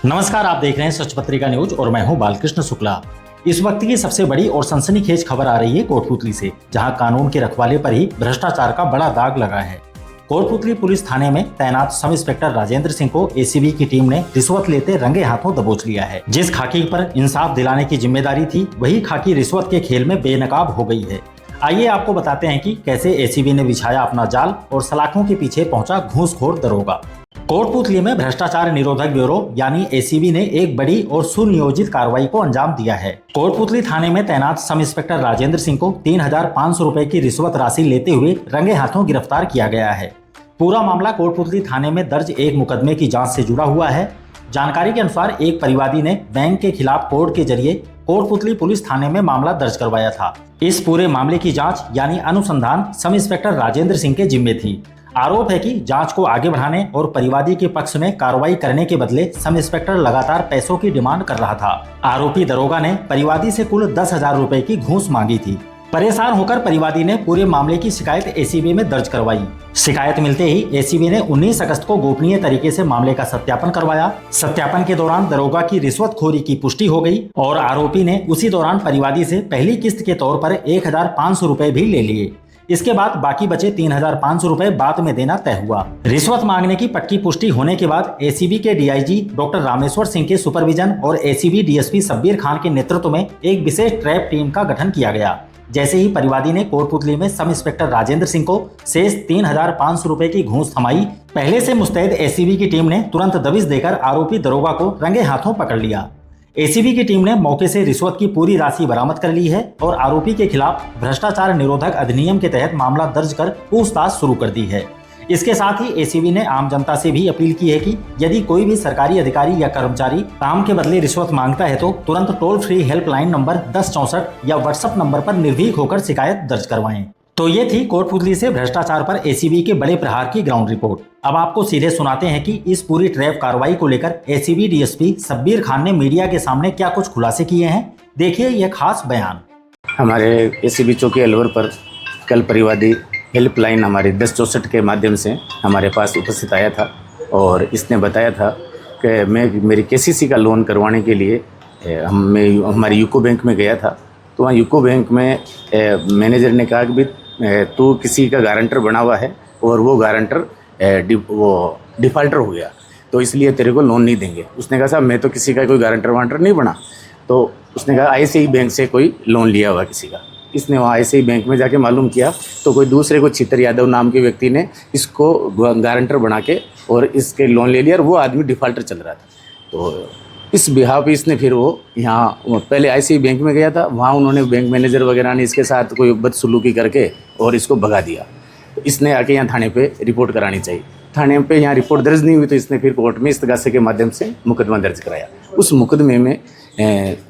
नमस्कार, आप देख रहे हैं सच पत्रिका न्यूज और मैं हूं बालकृष्ण शुक्ला। इस वक्त की सबसे बड़ी और सनसनीखेज खबर आ रही है कोटपुतली से, जहां कानून के रखवाले पर ही भ्रष्टाचार का बड़ा दाग लगा है। कोटपुतली पुलिस थाने में तैनात सब इंस्पेक्टर राजेंद्र सिंह को एसीबी की टीम ने रिश्वत लेते रंगे हाथों दबोच लिया है। जिस खाकी पर इंसाफ दिलाने की जिम्मेदारी थी, वही खाकी रिश्वत के खेल में बेनकाब हो गई है। आइए आपको बताते हैं कि कैसे एसीबी ने बिछाया अपना जाल और सलाखों के पीछे पहुंचा घूसखोर दरोगा। कोटपुतली में भ्रष्टाचार निरोधक ब्यूरो यानी एसीबी ने एक बड़ी और सुनियोजित कार्रवाई को अंजाम दिया है। कोटपुतली थाने में तैनात सब इंस्पेक्टर राजेंद्र सिंह को 3,500 रुपए की रिश्वत राशि लेते हुए रंगे हाथों गिरफ्तार किया गया है। पूरा मामला कोटपुतली थाने में दर्ज एक मुकदमे की जांच से जुड़ा हुआ है। जानकारी के अनुसार एक परिवादी ने बैंक के खिलाफ कोर्ट के जरिए कोटपुतली पुलिस थाने में मामला दर्ज करवाया था। इस पूरे मामले की जांच यानी अनुसंधान सब इंस्पेक्टर राजेंद्र सिंह के जिम्मे थी। आरोप है कि जांच को आगे बढ़ाने और परिवादी के पक्ष में कार्रवाई करने के बदले सब इंस्पेक्टर लगातार पैसों की डिमांड कर रहा था। आरोपी दरोगा ने परिवादी से कुल 10,000 रुपए की घूस मांगी थी। परेशान होकर परिवादी ने पूरे मामले की शिकायत एसीबी में दर्ज करवाई। शिकायत मिलते ही एसीबी ने 19 अगस्त को गोपनीय तरीके से मामले का सत्यापन करवाया। सत्यापन के दौरान दरोगा की रिश्वतखोरी की पुष्टि हो गई और आरोपी ने उसी दौरान परिवादी से पहली किस्त के तौर पर 1,500 रुपए भी ले लिए। इसके बाद बाकी बचे 3,500 रुपए बाद में देना तय हुआ। रिश्वत मांगने की पक्की पुष्टि होने के बाद एसीबी के डीआईजी डॉक्टर रामेश्वर सिंह के सुपरविजन और एसीबी डीएसपी शब्बीर खान के नेतृत्व में एक विशेष ट्रैप टीम का गठन किया गया। जैसे ही परिवादी ने कोटपुतली में सब इंस्पेक्टर राजेंद्र सिंह को शेष 3,500 रुपए की घूस थमाई, पहले से मुस्तैद एसीबी की टीम ने तुरंत दबिश देकर आरोपी दरोगा को रंगे हाथों पकड़ लिया। एसीबी की टीम ने मौके से रिश्वत की पूरी राशि बरामद कर ली है और आरोपी के खिलाफ भ्रष्टाचार निरोधक अधिनियम के तहत मामला दर्ज कर पूछताछ शुरू कर दी है। इसके साथ ही एसीबी ने आम जनता से भी अपील की है कि यदि कोई भी सरकारी अधिकारी या कर्मचारी काम के बदले रिश्वत मांगता है तो तुरंत टोल फ्री हेल्पलाइन नंबर 1064 या व्हाट्सएप नंबर पर निर्भीक होकर शिकायत दर्ज करवाएं। तो ये थी कोटपुतली से भ्रष्टाचार पर एसीबी के बड़े प्रहार की ग्राउंड रिपोर्ट। अब आपको सीधे सुनाते हैं कि इस पूरी ट्रैप कार्रवाई को लेकर एसीबी डीएसपी शब्बीर खान ने मीडिया के सामने क्या कुछ खुलासे किए हैं। देखिए यह खास बयान। हमारे एसीबी चौकी अलवर पर कल परिवादी हेल्पलाइन हमारी 1064 के माध्यम से हमारे पास उपस्थित आया था और इसने बताया था कि मेरी केसीसी का लोन करवाने के लिए हमारी यूको बैंक में गया था। तो वहाँ यूको बैंक में मैनेजर ने कहा कि तू किसी का गारंटर बना हुआ है और वो गारंटर डिफ़ॉल्टर हो गया, तो इसलिए तेरे को लोन नहीं देंगे। उसने कहा साहब मैं तो किसी का कोई गारंटर वारंटर नहीं बना। तो उसने कहा ICICI बैंक से कोई लोन लिया हुआ किसी का। इसने वहाँ ICICI बैंक में जाके मालूम किया तो कोई दूसरे को छितर यादव नाम के व्यक्ति ने इसको गारंटर बना के और इसके लोन ले लिया और वो आदमी डिफ़ॉल्टर चल रहा था। तो इस बिहाव पे इसने फिर वो यहाँ पहले ICICI बैंक में गया था, वहाँ उन्होंने बैंक मैनेजर वगैरह ने इसके साथ कोई बदसलूकी करके और इसको भगा दिया। तो इसने आके यहाँ थाने पे रिपोर्ट करानी चाहिए। थाने पे यहाँ रिपोर्ट दर्ज नहीं हुई तो इसने फिर कोर्ट में इस्तगासे के माध्यम से मुकदमा दर्ज कराया। उस मुकदमे में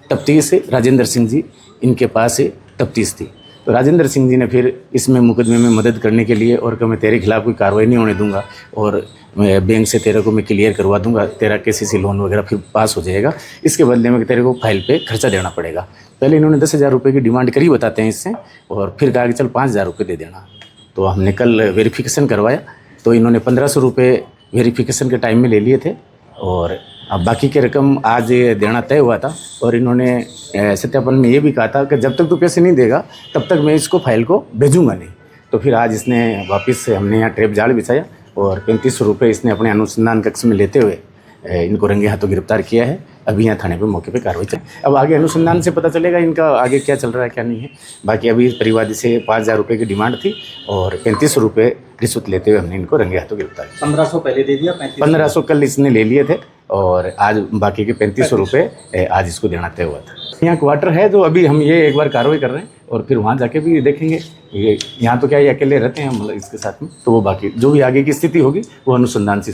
तफ्तीश राजेंद्र सिंह जी इनके पास तफ्तीश थी। तो राजेंद्र सिंह जी ने फिर इसमें मुकदमे में मदद करने के लिए और कि मैं तेरे खिलाफ़ कोई कार्रवाई नहीं होने दूंगा और बैंक से तेरे को मैं क्लियर करवा दूंगा, तेरा केसीसी लोन वगैरह फिर पास हो जाएगा, इसके बदले में तेरे को फाइल पे खर्चा देना पड़ेगा। पहले इन्होंने 10,000 रुपये की डिमांड करी बताते हैं इससे और फिर कहा कि चल 5,000 रुपये दे देना। तो हमने कल वेरिफिकेशन करवाया तो इन्होंने 1,500 रुपये वेरिफिकेशन के टाइम में ले लिए थे और अब बाकी की रकम आज देना तय हुआ था। और इन्होंने सत्यापन में ये भी कहा था कि जब तक तू पैसे नहीं देगा तब तक मैं इसको फाइल को भेजूंगा नहीं। तो फिर आज इसने वापस से हमने यहाँ ट्रैप जाल बिछाया और 3500 रुपये इसने अपने अनुसंधान कक्ष में लेते हुए इनको रंगे हाथों गिरफ्तार किया है। अभी यहाँ थाने पे मौके पे कार्रवाई चल। अब आगे अनुसंधान से पता चलेगा इनका आगे क्या चल रहा है क्या नहीं है। बाकी अभी परिवादी से 5,000 रुपये की डिमांड थी और 3500 रुपये रिश्वत लेते हुए हमने इनको रंगे हाथों गिरफ्तार किया। 1500 पहले दे दिया, 1500 कल इसने ले लिए थे और आज बाकी के 3500 रुपये आज इसको देना तय हुआ था। यहाँ क्वार्टर है तो अभी हम ये एक बार कार्रवाई कर रहे हैं और फिर वहाँ जाके भी देखेंगे। ये यहाँ तो क्या ये अकेले रहते हैं मतलब इसके साथ में, तो वो बाकी जो भी आगे की स्थिति होगी वो अनुसंधान से